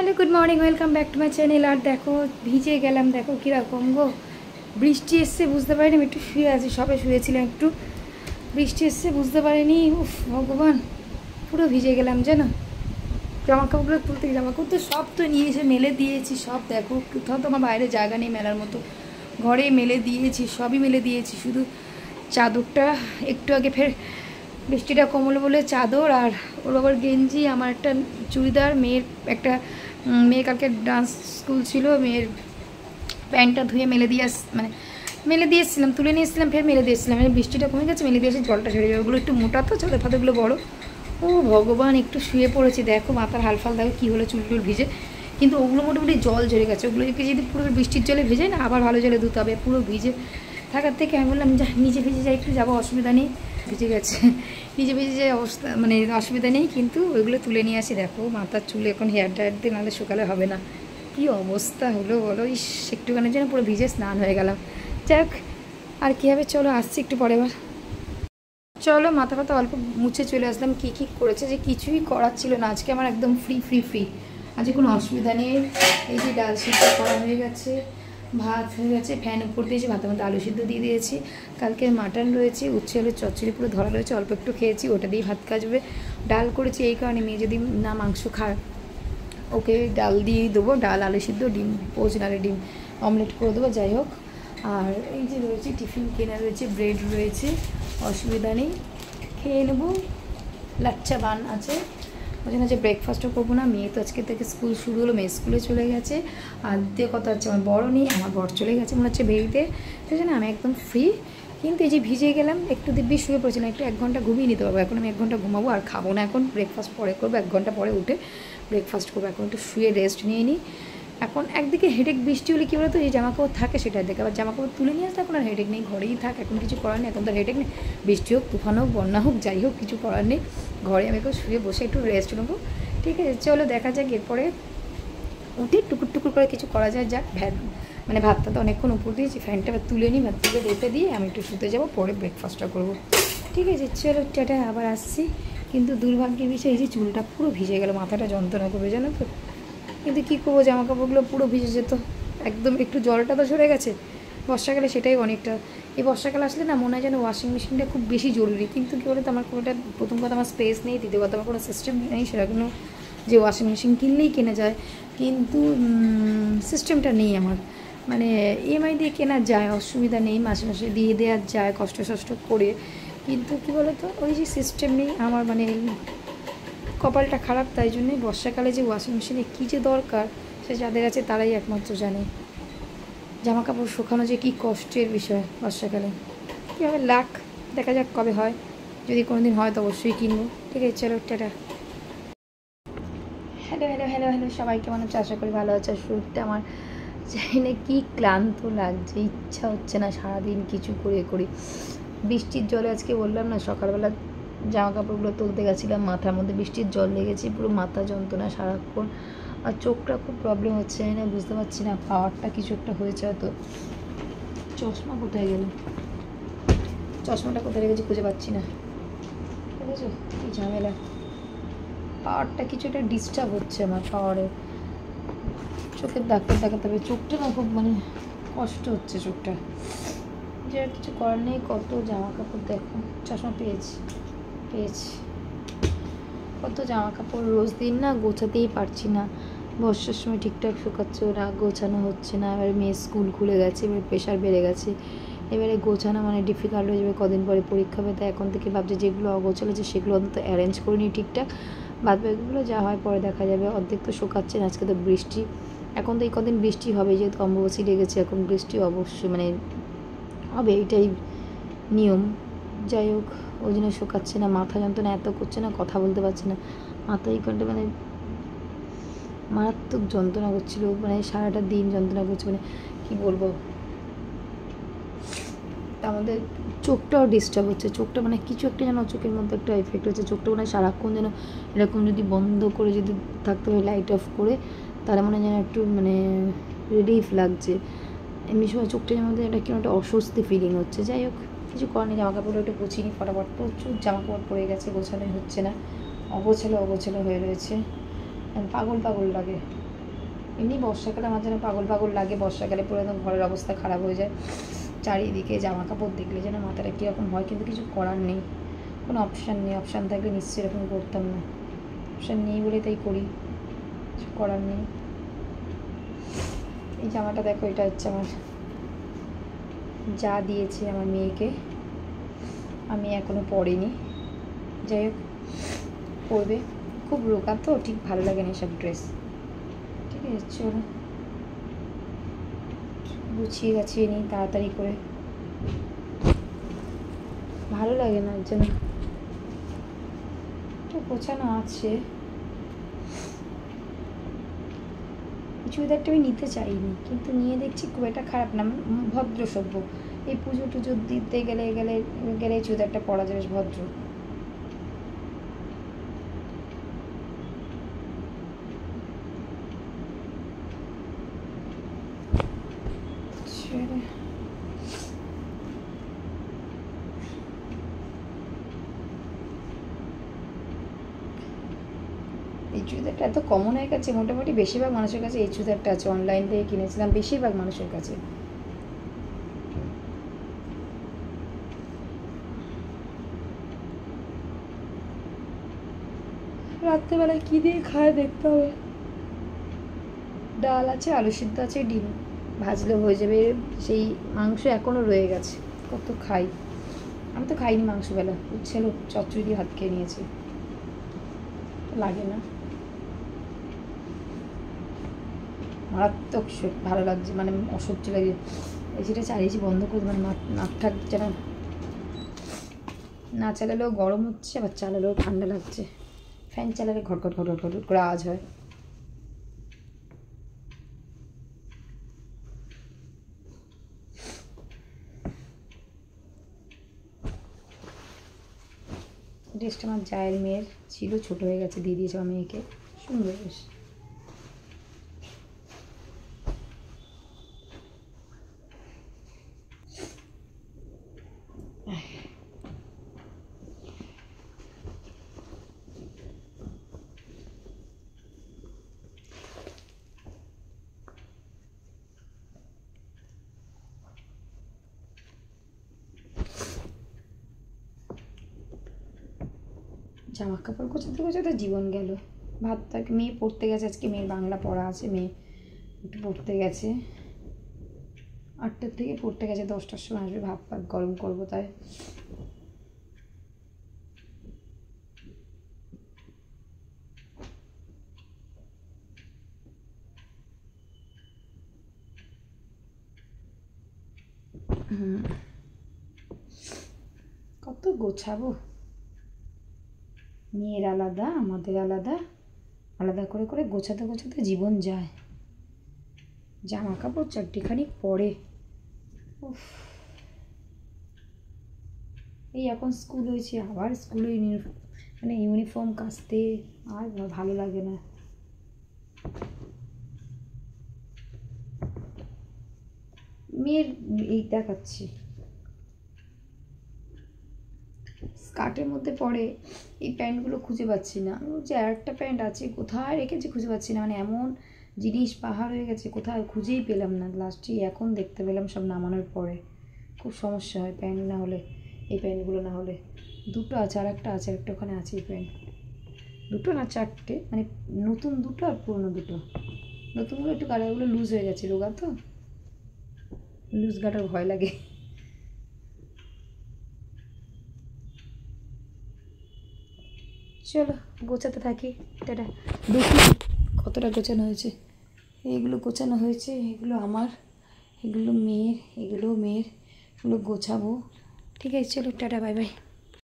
Hello good morning welcome back to my channel. और देखो ভিজে গেলাম, দেখো কীরকম গো। বৃষ্টি এসছে বুঝতে পারিনি, আমি একটু শুয়ে আছি, সবে শুয়েছিলাম, একটু বৃষ্টি এসছে বুঝতে পারিনি। উফ ভগবান, পুরো ভিজে গেলাম জানো। জামা কাপড়গুলো তুলতে, জামা কাপড় তো সব তো নিয়ে এসে মেলে দিয়েছি সব। দেখো কোথাও তো আমার বাইরে জায়গা নেই মেলার মতো, ঘরে মেলে দিয়েছি, সবই মেলে দিয়েছি। শুধু চাদরটা একটু আগে ফের বৃষ্টিটা কমলো বলে চাদর আর ওর বাবার গেঞ্জি, আমার একটা চুড়িদার, মেয়ের একটা মেয়ে কালকে ডান্স স্কুল ছিল, মেয়ের প্যান্টটা ধুয়ে মেলে দিয়ে মানে মেলে দিয়েছিলাম, তুলে নিয়ে এসেছিলাম, ফের মেলে দিয়েছিলাম। বৃষ্টিটা কমে গেছে, মেলে দিয়েছি, জলটা ছেড়ে যাবে। ওগুলো একটু মোটা তো, চাদর ফাদরগুলো বড়ো। ও ভগবান, একটু শুয়ে পড়েছি, দেখো মাথার হালফাল দেখো কী হলো, চুল টুল ভিজে। কিন্তু ওগুলো মোটামুটি জল ঝরে গেছে, ওগুলোকে যদি পুরো বৃষ্টির জলে ভেজে না, আবার ভালো জলে ধুতে হবে। পুরো ভিজে থাকার থেকে আমি বললাম যা নিচে ভিজে যাই, একটু যাবো, অসুবিধা নেই। ভিজে গেছে, নিচে ভিজে যায় অবস্থা, মানে অসুবিধা নেই। কিন্তু ওইগুলো তুলে নিয়ে আসি। দেখো মাথার চুল এখন হেয়ার ড্রায়ার দিয়ে নাহলে শুকালে হবে না। কী অবস্থা হলো বলো, ইস একটুখানির জন্য পুরো ভিজে স্নান হয়ে গেলাম। যাক, আর কী হবে, চলো আসছি একটু পরে। এবার চলো মাথা ফাথা অল্প মুছে চলে আসলাম। কী কী করেছে যে কিছুই করার ছিল না আজকে আমার, একদম ফ্রি ফ্রি ফ্রি। আজকে কোনো অসুবিধা নেই। এই যে ডাল সিদ্ধ করা হয়ে গেছে, ভাত হয়ে গেছে, ফ্যান উপর দিয়েছি, ভাতের মধ্যে আলু সিদ্ধ দিয়ে দিয়েছি। কালকে মাটন রয়েছে, উচ্ছে আলুর চচ্চড়ি পুরো ধরা রয়েছে, অল্প একটু খেয়েছি, ওটা দিয়েই ভাত কাজবে। ডাল করেছি এই কারণে, মেয়ে যদি না মাংস খায় ওকে ডাল দিয়েই দেবো, ডাল আলু সিদ্ধ, ডিম পোচ নালে ডিম অমলেট করে দেবো, যাই হোক। আর এই যে রয়েছে টিফিন কেনা রয়েছে, ব্রেড রয়েছে, অসুবিধা নেই, খেয়ে নেবো। লাচ্চা বান আছে, ওই জন্য যে ব্রেকফাস্টও করবো না। মেয়ে তো আজকে থেকে স্কুল শুরু হলো, মেয়ে স্কুলে চলে গেছে। আর দ্বিতীয় কথা হচ্ছে আমার বড় নেই, আমার বর চলে গেছে মনে হচ্ছে বেরিতে, সেই জন্য আমি একদম ফ্রি। কিন্তু এই যে ভিজে গেলাম, একটু দিব্যি শুয়ে পড়েছিলাম, একটু 1 ঘন্টা ঘুমিয়ে নিতে পারবো। এখন আমি 1 ঘন্টা ঘুমাবো, আর খাবো না এখন, ব্রেকফাস্ট পরে করবো, 1 ঘন্টা পরে উঠে ব্রেকফাস্ট করবো। এখন একটু শুয়ে রেস্ট নিয়ে নিই। এখন একদিকে হেডেক, বৃষ্টি হলে কী বলতো, যে জামাকাপড় থাকে সেটা দেখে, আবার জামাকাপড় তুলে নিয়ে আসতে এখন আর হেডেক নেই, ঘরেই থাক, এখন কিছু করার নেই, এখন তো হেডেক নেই। বৃষ্টি হোক, তুফান হোক, বন্যা হোক, যাই হোক, কিছু করার নেই। ঘরে আমি একটু শুয়ে বসে একটু রেস্ট নেবো। ঠিক আছে, চলো দেখা যাক এরপরে উঠে টুকুর টুকুর করে কিছু করা যায়। যাক মানে ভাতটা তো অনেকক্ষণ উপর দিয়েছি, ফ্যানটা তুলে নিই, ভাত তুলে রেখে দিয়ে আমি একটু শুতে যাবো, পরে ব্রেকফাস্টটা করবো। ঠিক আছে, চলো টাটা, আবার আসছি। কিন্তু দুর্ভাগ্যের বিষয় এই যে চুলটা পুরো ভিজে গেল, মাথাটা যন্ত্রণা করবে জানো তো। কিন্তু কী করবো, জামা কাপড়গুলো পুরো ভিজে যেত একদম। একটু জলটা তো ঝরে গেছে, বর্ষাকালে সেটাই অনেকটা। এই বর্ষাকাল আসলে না মনে হয় যেন ওয়াশিং মেশিনটা খুব বেশি জরুরি। কিন্তু কী বলতো, আমার কোনোটা, প্রথম কথা আমার স্পেস নেই, দ্বিতীয় কথা আমার কোনো সিস্টেম নেই সেরকম যে ওয়াশিং মেশিন কিনলেই কেনা যায়। কিন্তু সিস্টেমটা নেই আমার, মানে ইএমআই দিয়ে কেনা যায়, অসুবিধা নেই, মাসে মাসে দিয়ে দেওয়া যায় কষ্ট সষ্ট করে। কিন্তু কী বলতো, ওই যে সিস্টেম নেই আমার, মানে কপালটা খারাপ। তাই জন্যই বর্ষাকালে যে ওয়াশিং মেশিনে কী যে দরকার, সে যাদের আছে তারাই একমাত্র জানে। জামা কাপড় শুকানো যে কী কষ্টের বিষয় বর্ষাকালে। কীভাবে লাখ, দেখা যাক কবে হয়, যদি কোনো দিন হয় তো অবশ্যই কিনবো। ঠিক আছে, চলো tata. Hello hello hello hello, সবাই কেমন আছে, আশা করি ভালো আছে। শুরুতে আমার জানি না কী ক্লান্ত লাগছে, ইচ্ছা হচ্ছে না সারাদিন কিছু করে করি। বৃষ্টির জলে আজকে বললাম না, সকালবেলা জামা কাপড়গুলো তুলতে গেছিলাম, মাথার মধ্যে বৃষ্টির জল লেগেছে, পুরো মাথা যন্ত্রণা সারাক্ষণ। আর চোখটা খুব প্রবলেম হচ্ছে, না বুঝতে পারছি না, পাওয়ারটা কিছু একটা হয়েছে হয়তো। চশমা কোথায় গেল, চশমাটা কোথায় লেগেছে খুঁজে পাচ্ছি না, ঠিক আছে, কী ঝামেলা। পাওয়ারটা কিছু একটা ডিস্টার্ব হচ্ছে আমার, পাওয়ারে। চোখের ডাক্তার দেখাতে হবে, চোখটা না খুব মানে কষ্ট হচ্ছে চোখটা। যে আর কিছু করার নেই, কত জামা কাপড় দেখো। চশমা পেয়েছি, কত জামা কাপড় রোজ দিন না গোছাতেই পারছি না। বর্ষার সময় ঠিকঠাক শুকাচ্ছেও না, গোছানো হচ্ছে না। এবারে মেয়ের স্কুল খুলে গেছে, এবারে প্রেশার বেড়ে গেছে, এবারে গোছানো মানে ডিফিকাল্ট হয়ে যাবে। কদিন পরে পরীক্ষা হবে, তাই এখন থেকে ভাবছি যেগুলো অগোছালো আছে সেগুলো অন্তত অ্যারেঞ্জ করে নিই ঠিকঠাক। বাদ বাকিগুলো যা হয় পরে দেখা যাবে। অর্ধেক তো শোকাচ্ছে না, আজকে তো বৃষ্টি, এখন তো এই কদিন বৃষ্টি হবে, যেহেতু অম্বুবাচী লেগেছে, এখন বৃষ্টি অবশ্যই মানে হবে, এটাই নিয়ম। যাই হোক, ওই জন্য শোকাচ্ছে না, মাথা যন্ত্রণা এত করছে না, কথা বলতে পারছি না, মাথা এই ঘন্টা মানে মারাত্মক যন্ত্রণা করছিল, মানে সারাটা দিন যন্ত্রণা করছে, মানে কী বলবো। আমাদের চোখটাও ডিস্টার্ব হচ্ছে, চোখটা মানে কিছু একটা যেন চোখের মধ্যে একটা এফেক্ট হচ্ছে, চোখটা মানে সারাক্ষণ যেন এরকম যদি বন্ধ করে যদি থাকতে হয়, লাইট অফ করে, তাহলে মনে হয় যেন একটু মানে রিলিফ লাগছে। এমনি সময় চোখটার মধ্যে একটা কেমন একটা অস্বস্তি ফিলিং হচ্ছে। যাই হোক, কিছু করার নেই, জামা কাপড়টা একটু গুছিয়ে নিই ফটাফট। প্রচুর জামা কাপড় পড়ে গেছে, গোছানোই হচ্ছে না, অগোছালো হয়ে রয়েছে, পাগল লাগে। এমনি বর্ষাকালে আমার যেন পাগল পাগল লাগে, বর্ষাকালে পুরো একদম ঘরের অবস্থা খারাপ হয়ে যায়, চারিদিকে জামা কাপড় দেখলে যেন মাথাটা কীরকম হয়, কিন্তু কিছু করার নেই, কোনো অপশান নেই। অপশান থাকলে নিশ্চয়ই এরকম করতাম না, অপশান নেই বলে তাই করি, কিছু করার নেই। এই জামাটা দেখো, এটা হচ্ছে আমার যা দিয়েছে আমার মেয়েকে, আমি এখনও পরিনি, যাই হোক পরবে। খুব রোগা তো, ঠিক ভালো লাগে না এসব ড্রেস। ঠিক আছে, চলো গুছিয়ে গাছিয়ে নিই তাড়াতাড়ি করে, ভালো লাগে না এর জন্য। তো গোছানো আছে, চুড়িদারটা আমি নিতে চাইনি, কিন্তু নিয়ে দেখছি খুব একটা খারাপ না, ভদ্র সভ্য। এই পুজো টুজো দিতে গেলে গেলে গেলে চুড়িদারটা পরা যাবে, ভদ্র। এই চুড়িদারটা এত কমন হয়ে গেছে, মোটামুটি বেশিরভাগ মানুষের কাছে এই চুড়িদারটা আছে, অনলাইন থেকে কিনেছিলাম, বেশিরভাগ মানুষের কাছে। রাত্রেবেলায় কী দিয়ে খায় দেখতে হবে। ডাল আছে, আলু সিদ্ধ আছে, ডিম ভাজলে হয়ে যাবে। সেই মাংস এখনও রয়ে গেছে, কত খাই। আমি তো খাইনি মাংসবেলা, ছেলে চচ্চড়ি দিয়ে ভাত খেয়ে নিয়েছি, লাগে না, মারাত্মক ভালো লাগছে, মানে অসহ্য লাগে। এসিটা চালিয়েছি বন্ধ করে, মানে নাক ঠাক যেন না চালালেও গরম হচ্ছে, আবার চালালেও ঠান্ডা লাগছে। ফ্যান চালালে ঘটঘট ঘটঘট ঘটঘট করে আওয়াজ হয়। ড্রেসটা আমার জায়ের মেয়ের ছিল, ছোটো হয়ে গেছে, দিয়ে দিয়েছে আমার মেয়েকে, সুন্দর বেশ। জামা কাপড় গোছাতে গোছাতে জীবন গেল। ভাত তাকে মেয়ে পড়তে গেছে, আজকে মেয়ের বাংলা পড়া আছে, মেয়ে একটু পড়তে গেছে, 8টার থেকে পড়তে গেছে, 10টার সময় আসবে, ভাত ভাত গরম করবো তাই। কত গোছাবো, মেয়ের আলাদা, আমাদের আলাদা, আলাদা করে করে গোছাতে গোছাতে জীবন যায়। জামা কাপড় চারটিখানি পরে, এই এখন স্কুল হয়েছে, আবার স্কুলে মানে ইউনিফর্ম কাচতে আর ভালো লাগে না। মেয়ের এই দেখাচ্ছি, স্কার্টের মধ্যে পরে এই প্যান্টগুলো খুঁজে পাচ্ছি না, যে আর একটা প্যান্ট আছে, কোথায় রেখেছি খুঁজে পাচ্ছি না, মানে এমন জিনিস পাহাড় হয়ে গেছে, কোথায় খুঁজেই পেলাম না, লাস্টে এখন দেখতে পেলাম সব নামানোর পরে। খুব সমস্যা হয় প্যান্ট না হলে, এই প্যান্টগুলো না হলে। দুটো আছে, আর একটা আছে, একটা ওখানে আছে এই প্যান্ট, দুটো না চারটে, মানে নতুন দুটো আর পুরনো দুটো। নতুনগুলো একটু কালারগুলো লুজ হয়ে গেছে, রোগা তো, লুজ গাটার ভয় লাগে। চলো গোছাতে থাকি, এটা দেখি কতটা গোছানো হয়েছে। এইগুলো গোছানো হয়েছে, এগুলো আমার, এগুলো মেয়ের, এগুলো মেয়ের, এগুলো গোছাবো। ঠিক আছে, চলো টাটা, বাই বাই।